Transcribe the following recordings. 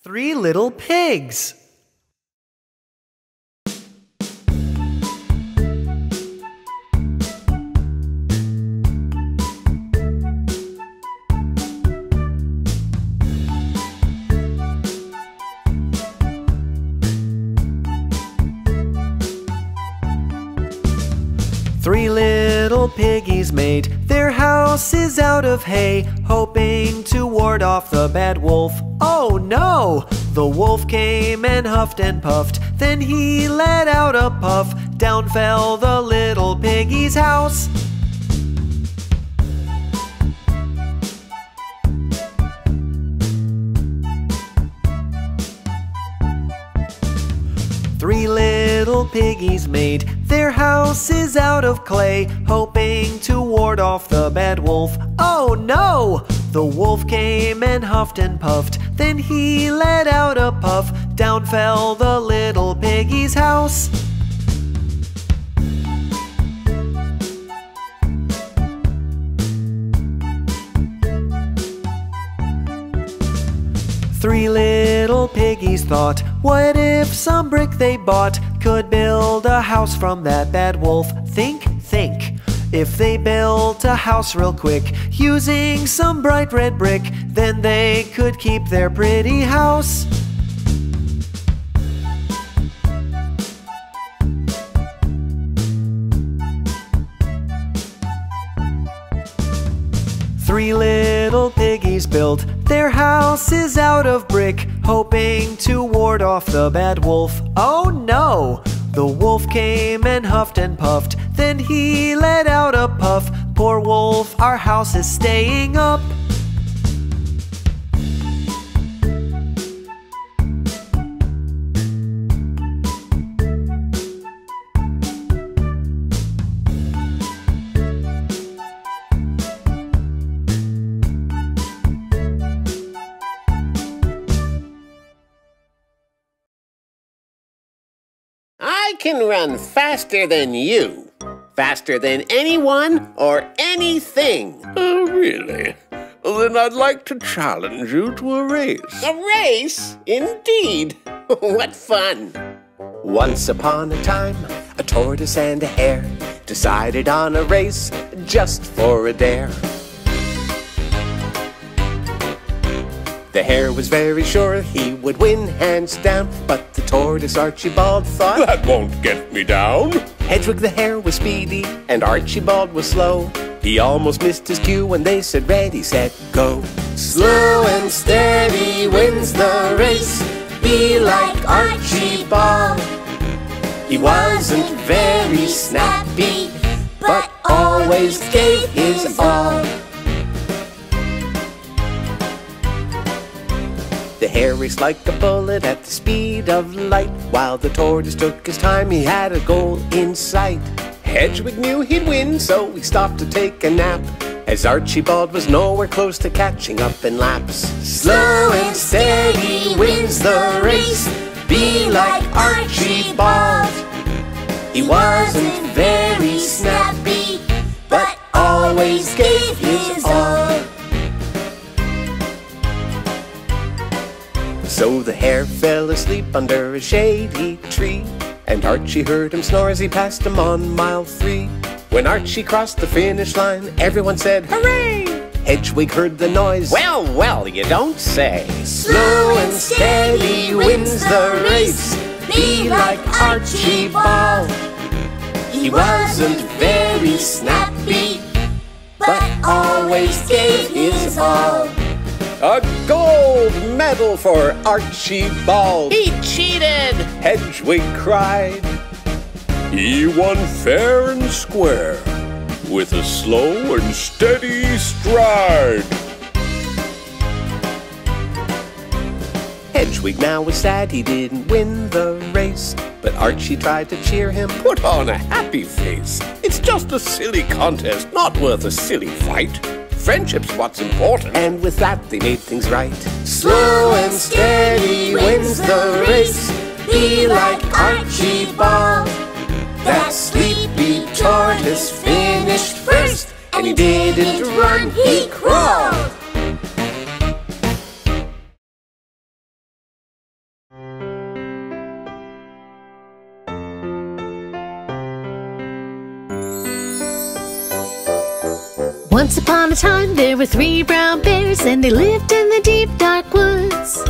Three little pigs. Three little piggies made their houses out of hay, hoping to ward off the bad wolf. Oh no! The wolf came and huffed and puffed, then he let out a puff. Down fell the little piggy's house. Three little piggies made their houses out of clay, hoping to ward off the bad wolf. Oh no! The wolf came and huffed and puffed, then he let out a puff. Down fell the little piggy's house. Three little piggies thought, what if some brick they bought could build a house from that bad wolf? Think. If they built a house real quick, using some bright red brick, then they could keep their pretty house. Three little piggies built their houses out of brick, hoping to ward off the bad wolf. Oh no! The wolf came and huffed and puffed, then he let out a puff. Poor wolf, our house is staying up. I can run faster than you. Faster than anyone or anything. Oh, really? Then I'd like to challenge you to a race. A race? Indeed. What fun. Once upon a time, a tortoise and a hare decided on a race just for a dare. The hare was very sure he would win hands down, but the tortoise Archibald thought, that won't get me down. Hedwig the hare was speedy and Archibald was slow. He almost missed his cue when they said ready, set, go. Slow and steady wins the race. Be like Archibald. He wasn't very snappy, but always gave his all. The hare raced like a bullet at the speed of light. While the tortoise took his time, he had a goal in sight. Hedwig knew he'd win, so he stopped to take a nap, as Archibald was nowhere close to catching up in laps. Slow and steady wins the race. Be like Archibald. He wasn't very snappy, but always gave his all. So the hare fell asleep under a shady tree, and Archie heard him snore as he passed him on mile 3. When Archie crossed the finish line, everyone said, hooray! Hedwig heard the noise. Well, well, you don't say. Slow and steady wins the race. Be like Archibald. He wasn't very snappy, but always gave his all. A gold medal for Archibald. He cheated! Hedwig cried. He won fair and square, with a slow and steady stride. Hedwig now was sad he didn't win the race, but Archie tried to cheer him. Put on a happy face. It's just a silly contest, not worth a silly fight. Friendship's what's important. And with that they made things right. Slow and steady wins the race. Be like Archibald. That sleepy tortoise finished first, and he didn't run, he crawled. Once upon a time there were 3 brown bears, and they lived in the deep dark woods.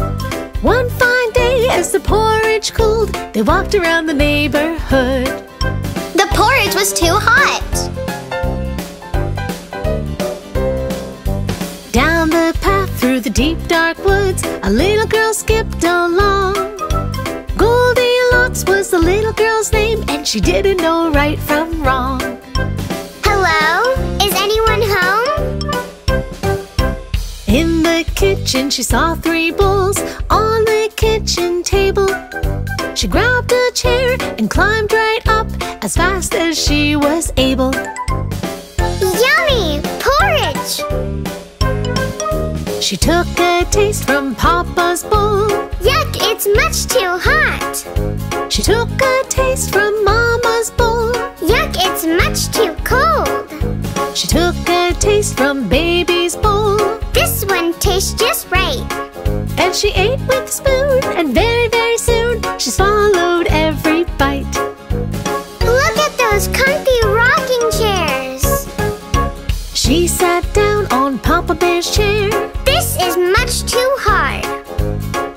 One fine day as the porridge cooled, they walked around the neighborhood. The porridge was too hot. Down the path through the deep dark woods, a little girl skipped along. Goldilocks was the little girl's name, and she didn't know right from wrong. Hello? Is anyone home? In the kitchen she saw 3 bowls on the kitchen table. She grabbed a chair and climbed right up as fast as she was able. Yummy! Porridge! She took a taste from Papa's bowl. Yuck, it's much too hot. She took a taste from Mama's bowl. Yuck, it's much too cold. She took a taste from Baby's bowl. This one tastes just right. And she ate with a spoon, and very, very soon she swallowed every bite. Look at those comfy rocking chairs. She sat down on Papa Bear's chair. This is much too hard.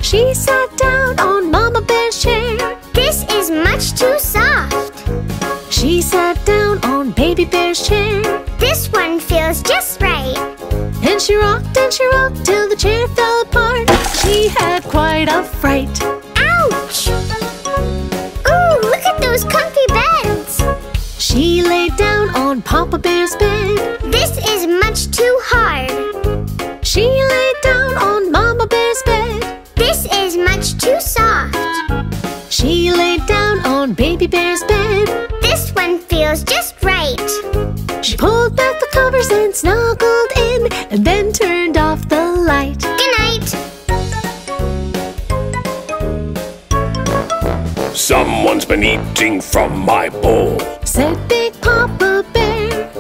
She sat down on Mama Bear's chair. This is much too soft. She sat down on Baby Bear's chair. This one feels just right. And she rocked till the chair fell apart. She had quite a fright. Ouch! Ooh, look at those comfy beds. She lay down on Papa Bear's bed. This is much too hard. She lay down on Mama Bear's bed. This is much too soft. She lay down on Baby Bear's bed. This one feels just right. She pulled back the covers and snuggled in, and then turned off the light. Good night. Someone's been eating from my bowl, said Big Papa Bear.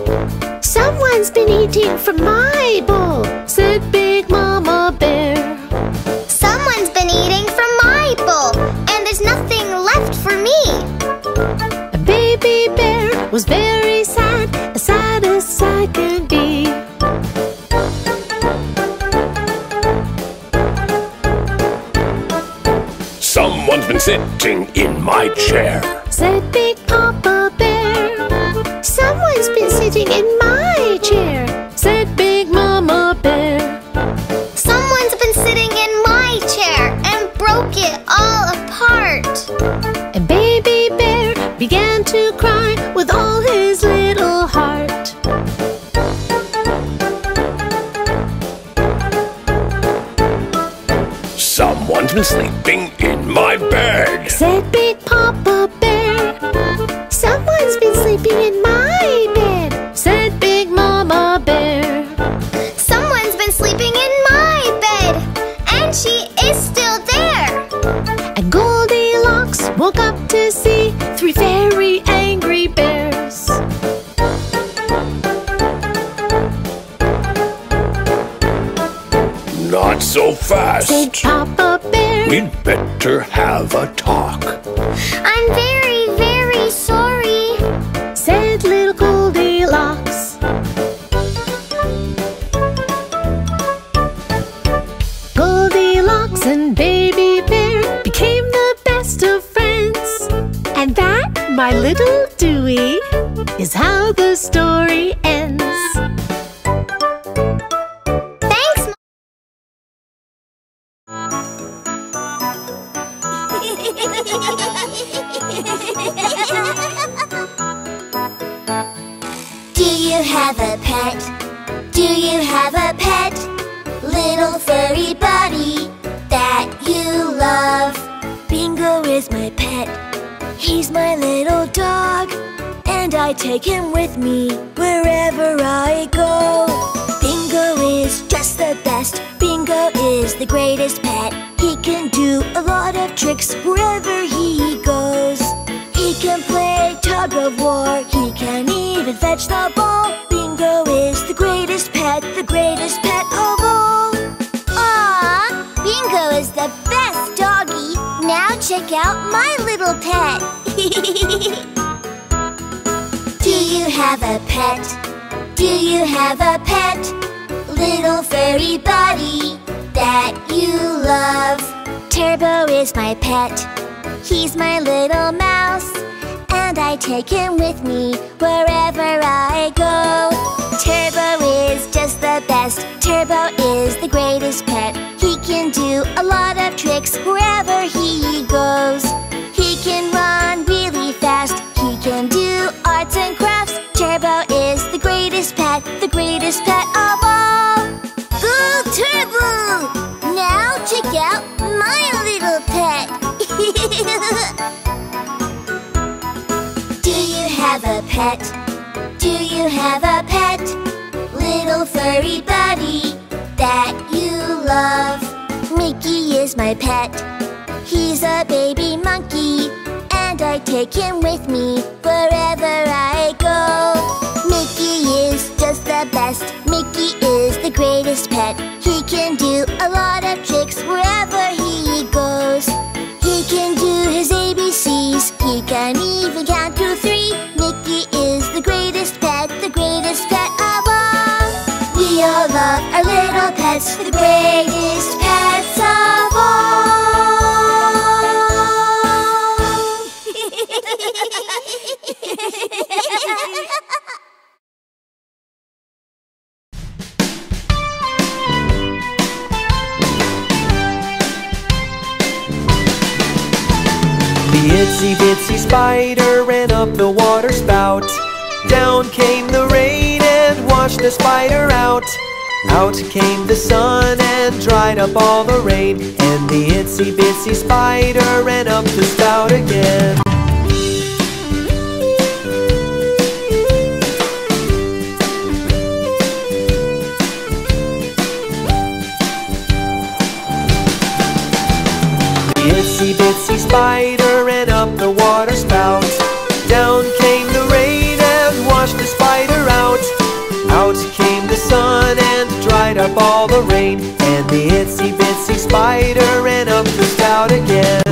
Someone's been eating from my bowl, said Big Mama Bear. Someone's been eating from my bowl, and there's nothing left for me. Baby Bear was very sad, as sad as sad can be. someone's been sitting in my chair, said Big Papa Bear. Someone's been sitting in my chair, said Big Mama Bear. Someone's been sitting in my chair and broke it all apart. And Baby Bear began to cry with all his little heart. someone's been sleeping in my bed, said Big Papa Bear. Someone's been sleeping in my bed, said Big Mama Bear. Someone's been sleeping in my bed, and she is still there. And Goldilocks woke up to see 3 very angry bears. not so fast. Said Papa Bear. We'd better have a talk. I'm very, very sorry, said little Goldilocks. Goldilocks and Baby Bear became the best of friends. And that, my little Dewey, is how the story ends. thanks. Do you have a pet? Do you have a pet? Little furry buddy that you love. Bingo is my pet. He's my little dog, and I take him with me wherever I go. Bingo is just the best. Bingo is the greatest pet. He can do a lot of tricks wherever he goes. He can play tug of war. He can even fetch the ball. Bingo is the greatest pet of all. Aw, Bingo is the best doggy. Now check out my little pet. Do you have a pet? Do you have a pet, little furry buddy that you love? Turbo is my pet. He's my little mouse, and I take him with me wherever I go. Turbo is just the best. Turbo is the greatest pet. He can do a lot of tricks wherever he goes. He can run really fast. He can do arts and crafts. Turbo is the greatest pet of all. Go Turbo! Now check out my little pet. Do you have a pet? Do you have a pet? Little furry buddy that you love? Mickey is my pet. He's a baby monkey, and I take him with me wherever I go. Mickey is just the best. Mickey is the greatest pet. He can do a lot of tricks wherever he goes. He can do his ABCs. He can even count to 3. Mickey is the greatest pet of all. We all love our little pets, the greatest pets of all. The itsy bitsy spider ran up the water spout. Down came the rain and washed the spider out. Out came the sun and dried up all the rain. And the itsy bitsy spider ran up the spout again. The itsy bitsy spider ran up the water spout. Down came the rain and washed the spider out. Out came the sun and dried up all the rain. And the itsy bitsy spider ran up the spout again.